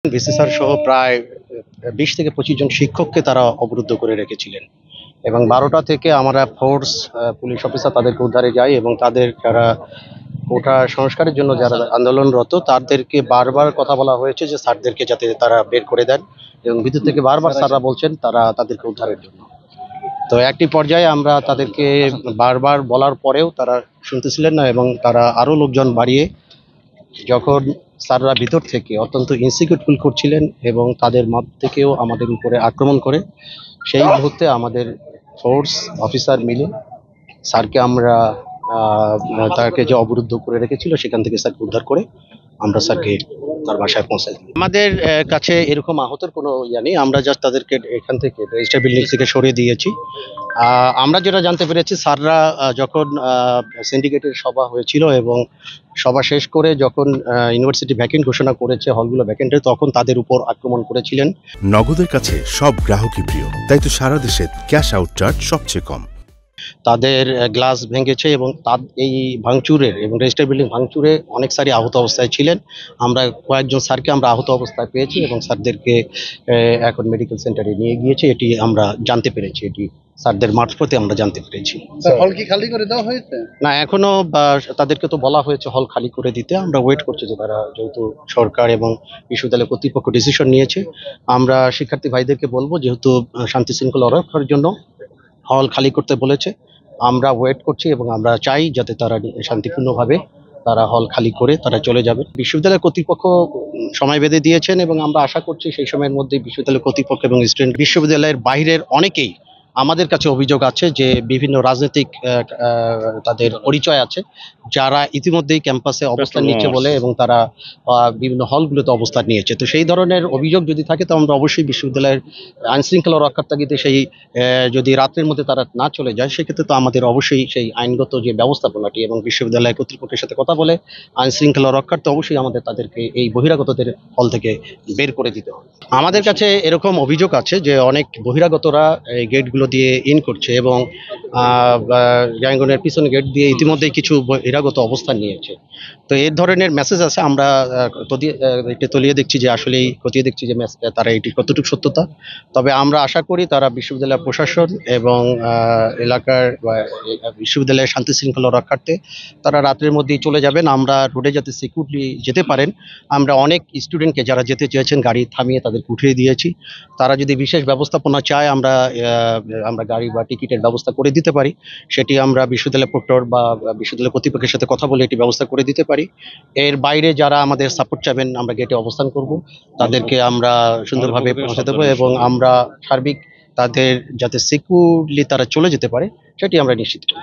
VC sir সহ প্রায় 20 থেকে 25 জন শিক্ষককে তারা অবরুদ্ধ করে রেখেছিলেন এবং 12টা থেকে আমরা ফোর্স পুলিশ অফিসার তাদেরকে উদ্ধারে যাই এবং তাদের যারা কোটা সংস্কারের জন্য যারা আন্দোলনরত তাদেরকে বারবার কথা বলা হয়েছে যে স্যারদেরকে যাতে তারা বের করে দেন এবং ভিতর থেকে বারবার স্যাররা বলছেন তারা তাদেরকে উদ্ধারের জন্য। তো একটি পর্যায়ে আমরা তাদেরকে বারবার বলার পরেও তারা শুনতেছিলেন না এবং তারা আরো লোকজন বাড়িয়ে যখন স্যাররা ভিতর থেকে অত্যন্ত ইনসিকিউর ফিল করছিলেন এবং তাদের মত থেকেও আমাদের উপরে আক্রমণ করে, সেই মুহূর্তে আমাদের ফোর্স অফিসার মিলে স্যারকে আমরা তাকে যে অবরুদ্ধ করে রেখেছিল সেখান থেকে স্যারকে উদ্ধার করে আমরা স্যারকে তার বাসায় পৌঁছাই দিই। আমাদের কাছে এরকম আহতের কোনো ইয়া নেই, আমরা জাস্ট তাদেরকে এখান থেকে রেজিস্টার বিল্ডিং থেকে সরিয়ে দিয়েছি। আমরা যেটা জানতে পেরেছি স্যাররা যখন সিন্ডিকেটের সভা হয়েছিল এবং সভা শেষ করে যখন ইউনিভার্সিটি ভ্যাকেন্ট ঘোষণা করেছে, হলগুলো ভ্যাকেন্ট, তখন তাদের উপর আক্রমণ করেছিলেন। নগদের কাছে সব গ্রাহকই প্রিয়, তাই তো সারা দেশে ক্যাশ আউট চার্জ সবচেয়ে কম। তাদের গ্লাস ভেঙেছে এবং এই ভাঙচুরের এবং রেজিস্টার বিল্ডিং ভাঙচুরে অনেক স্যারই আহত অবস্থায় ছিলেন। আমরা কয়েকজন স্যারকে আমরা আহত অবস্থায় পেয়েছি এবং স্যারদেরকে এখন মেডিকেল সেন্টারে নিয়ে গিয়েছে, এটি আমরা জানতে পেরেছি, এটি স্যারদের মারফতে আমরা জানতে পেরেছি। হল কি খালি করে দেওয়া হয়েছে? না, এখনো তাদেরকে তো বলা হয়েছে হল খালি করে দিতে। আমরা ওয়েট করছি যে তারা, যেহেতু সরকার এবং বিশ্ববিদ্যালয় কর্তৃপক্ষ ডিসিশন নিয়েছে, আমরা শিক্ষার্থী ভাইদেরকে বলবো যেহেতু শান্তি শৃঙ্খলা রক্ষার জন্য হল খালি করতে বলেছে, আমরা ওয়েট করছি এবং আমরা চাই যাতে তারা শান্তিপূর্ণভাবে তারা হল খালি করে তারা চলে যাবে। বিশ্ববিদ্যালয় কর্তৃপক্ষ সময় বেঁধে দিয়েছেন এবং আমরা আশা করছি সেই সময়ের মধ্যে বিশ্ববিদ্যালয় কর্তৃপক্ষ এবং স্টুডেন্ট, বিশ্ববিদ্যালয়ের বাইরের অনেকেই আমাদের কাছে অভিযোগ আছে যে বিভিন্ন রাজনৈতিক তাদের পরিচয় আছে যারা ইতিমধ্যেই ক্যাম্পাসে অবস্থান নিচ্ছে বলে এবং তারা বিভিন্ন হলগুলোতে অবস্থান নিয়েছে। তো সেই ধরনের অভিযোগ যদি থাকে তো আমরা অবশ্যই বিশ্ববিদ্যালয়ের আইন শৃঙ্খলা রক্ষার তাগিদে সেই যদি রাতের মধ্যে তারা না চলে যায় সেক্ষেত্রে তো আমাদের অবশ্যই সেই আইনগত যে ব্যবস্থাপনাটি এবং বিশ্ববিদ্যালয় কর্তৃপক্ষের সাথে কথা বলে আইন শৃঙ্খলা রক্ষার্থে অবশ্যই আমাদের তাদেরকে এই বহিরাগতদের হল থেকে বের করে দিতে হবে। আমাদের কাছে এরকম অভিযোগ আছে যে অনেক বহিরাগতরা এই গেটগুলো দিয়ে ইন করছে এবং জায়গনের পিছনে গেট দিয়ে ইতিমধ্যেই কিছু বহিরাগত অবস্থান নিয়েছে। তো এই ধরনের মেসেজ আছে, আমরা এটা তলিয়ে দেখছি যে আসলেই খতিয়ে দেখছি যে তারা এটি কতটুকু সত্যতা। তবে আমরা আশা করি তারা বিশ্ববিদ্যালয় প্রশাসন এবং এলাকার বিশ্ববিদ্যালয়ের শান্তি শৃঙ্খলা রক্ষার্থে তারা রাতের মধ্যেই চলে যাবেন। আমরা রোডে যাতে সিকিউরলি যেতে পারেন, আমরা অনেক স্টুডেন্টকে যারা যেতে চেয়েছেন গাড়ি থামিয়ে তাদেরকে উঠিয়ে দিয়েছি। তারা যদি বিশেষ ব্যবস্থাপনা চায় আমরা গাড়ি বা টিকিটের ব্যবস্থা করে দিতে পারি, সেটি আমরা বিশ্ববিদ্যালয় প্রক্টর বা বিশ্ববিদ্যালয় কর্তৃপক্ষের সাথে কথা বলে এটি ব্যবস্থা করে দিতে পারি। এর বাইরে যারা আমাদের সাপোর্ট চাবেন আমরা গেটে অবস্থান করব, তাদেরকে আমরা সুন্দরভাবে পৌঁছে দেবো এবং আমরা সার্বিক তাদের যাতে সিকিউরলি তারা চলে যেতে পারে সেটি আমরা নিশ্চিত করব।